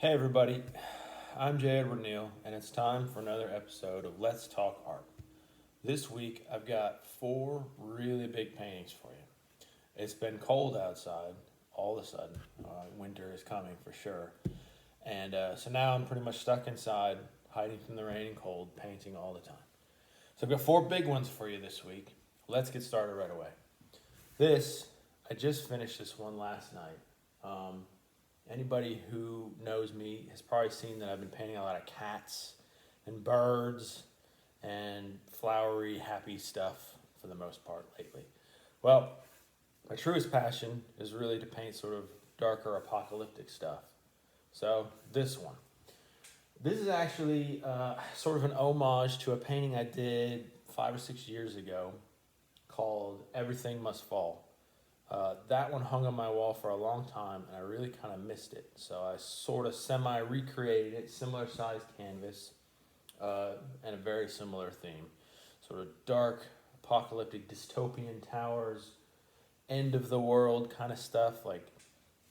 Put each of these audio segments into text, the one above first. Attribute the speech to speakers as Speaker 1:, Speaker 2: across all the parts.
Speaker 1: Hey everybody, I'm J. Edward Neal, and it's time for another episode of Let's Talk Art. This week I've got 4 really big paintings for you. It's been cold outside all of a sudden. Winter is coming for sure. And so now I'm pretty much stuck inside, hiding from the rain and cold, painting all the time. So I've got 4 big ones for you this week. Let's get started right away. I just finished this one last night. Anybody who knows me has probably seen that I've been painting a lot of cats and birds and flowery, happy stuff for the most part lately. Well, my truest passion is really to paint sort of darker apocalyptic stuff. So this one. This is actually sort of an homage to a painting I did 5 or 6 years ago called Everything Must Fall. That one hung on my wall for a long time, and I really kind of missed it. So I sort of semi-recreated it, similar sized canvas, and a very similar theme. Sort of dark, apocalyptic, dystopian towers, end of the world kind of stuff, like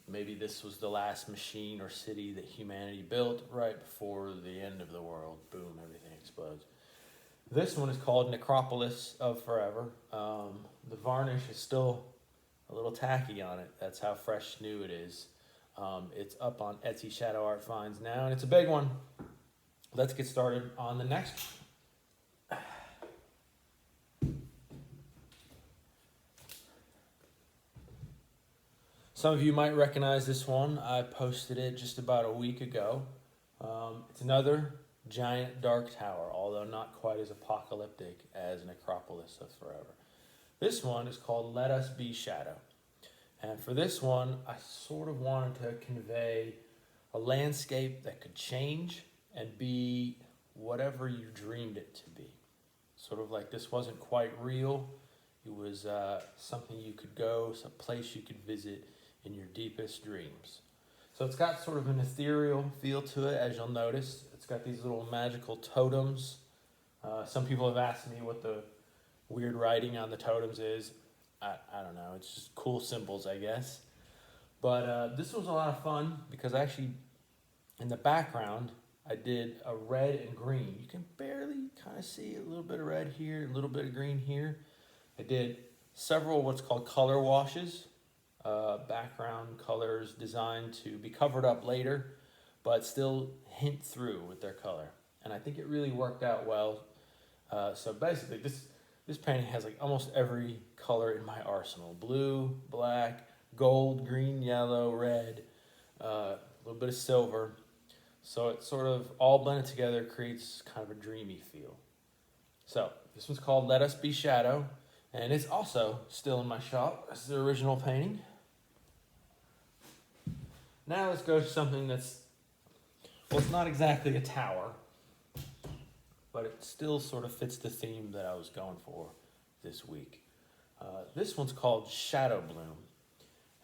Speaker 1: maybe this was the last machine or city that humanity built right before the end of the world. Boom, everything explodes. This one is called Necropolis of Forever. The varnish is still a little tacky on it. That's how fresh new it is. It's up on Etsy Shadow Art Finds now, and it's a big one. Let's get started on the next one. Some of you might recognize this one. I posted it just about a week ago. It's another giant dark tower, although not quite as apocalyptic as Necropolis of Forever. This one is called Let Us Be Shadow. And for this one, I sort of wanted to convey a landscape that could change and be whatever you dreamed it to be. Sort of like this wasn't quite real. It was something you could go, some place you could visit in your deepest dreams. So it's got sort of an ethereal feel to it, as you'll notice. It's got these little magical totems. Some people have asked me what the weird writing on the totems is. I don't know. It's just cool symbols, I guess. But this was a lot of fun because actually in the background, I did a red and green. You can barely kind of see a little bit of red here, a little bit of green here. I did several what's called color washes, background colors designed to be covered up later, but still hint through with their color. And I think it really worked out well. So basically, this painting has like almost every color in my arsenal. Blue, black, gold, green, yellow, red, a little bit of silver. So it sort of all blended together creates kind of a dreamy feel. So this one's called Let Us Be Shadow, and it's also still in my shop. This is the original painting. Now let's go to something that's, well, it's not exactly a tower, but it still sort of fits the theme that I was going for this week. This one's called Shadow Bloom,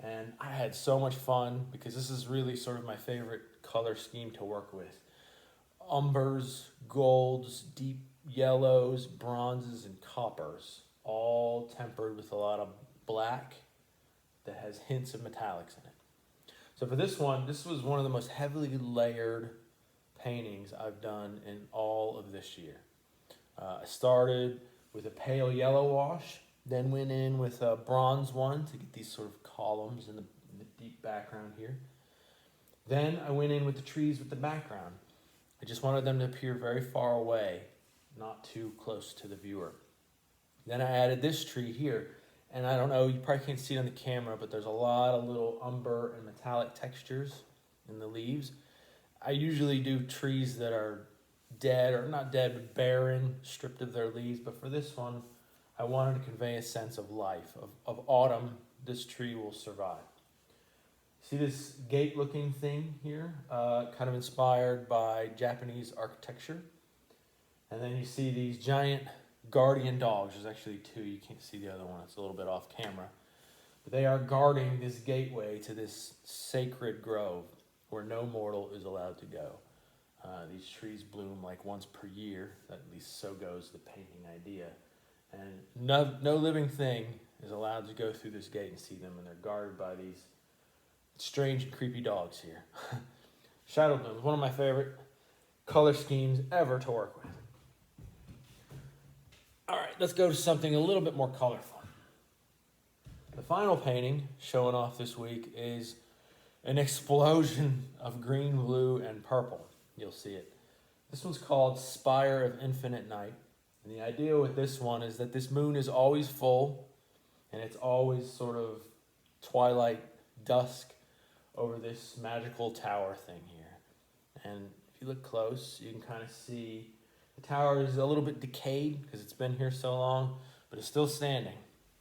Speaker 1: and I had so much fun because this is really sort of my favorite color scheme to work with. Umbers, golds, deep yellows, bronzes, and coppers, all tempered with a lot of black that has hints of metallics in it. So for this one, this was one of the most heavily layered paintings I've done in all of this year. I started with a pale yellow wash, then went in with a bronze one to get these sort of columns in the deep background here. Then I went in with the trees with the background. I just wanted them to appear very far away, not too close to the viewer. Then I added this tree here, and I don't know, you probably can't see it on the camera, but there's a lot of little umber and metallic textures in the leaves. I usually do trees that are dead, or not dead, but barren, stripped of their leaves. But for this one, I wanted to convey a sense of life, of autumn. This tree will survive. See this gate-looking thing here? Kind of inspired by Japanese architecture. And then you see these giant guardian dogs. There's actually 2. You can't see the other one. It's a little bit off camera. But they are guarding this gateway to this sacred grove where no mortal is allowed to go. These trees bloom like once per year. At least so goes the painting idea. And no living thing is allowed to go through this gate and see them, and they're guarded by these strange and creepy dogs here. Shadow Bloom is one of my favorite color schemes ever to work with. All right, let's go to something a little bit more colorful. The final painting showing off this week is an explosion of green, blue, and purple. You'll see it. This one's called Spire of Infinite Night. And the idea with this one is that this moon is always full, and it's always sort of twilight dusk over this magical tower thing here. And if you look close, you can kind of see the tower is a little bit decayed because it's been here so long, but it's still standing.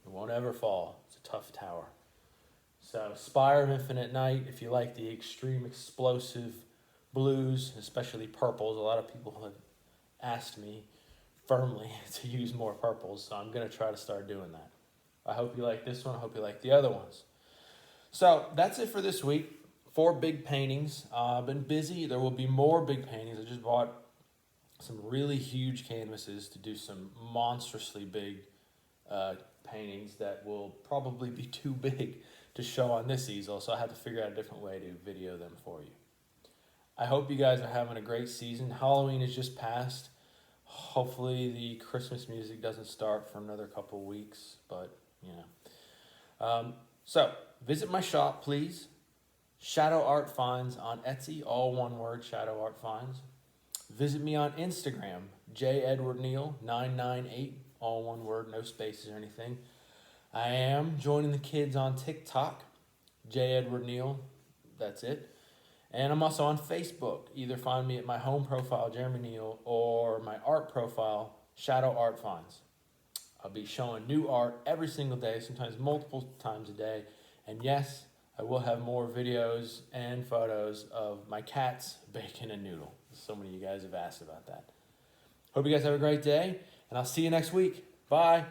Speaker 1: It won't ever fall. It's a tough tower. So Spire of Infinite Night, if you like the extreme explosive blues, especially purples, a lot of people have asked me firmly to use more purples, so I'm going to try to start doing that. I hope you like this one. I hope you like the other ones. So that's it for this week. 4 big paintings. I've been busy. There will be more big paintings. I just bought some really huge canvases to do some monstrously big paintings that will probably be too big to show on this easel, so I have to figure out a different way to video them for you. I hope you guys are having a great season. Halloween is just passed. Hopefully the Christmas music doesn't start for another couple weeks, but you know. So visit my shop, please. Shadow Art Finds on Etsy, all one word, Shadow Art Finds. Visit me on Instagram, JEdwardNeal998, all one word, no spaces or anything. I am joining the kids on TikTok, JEdwardNeal, that's it. And I'm also on Facebook. Either find me at my home profile, Jeremy Neal, or my art profile, Shadow Art Finds. I'll be showing new art every single day, sometimes multiple times a day. And yes, I will have more videos and photos of my cats, Bacon and Noodle. So many of you guys have asked about that. Hope you guys have a great day, and I'll see you next week. Bye.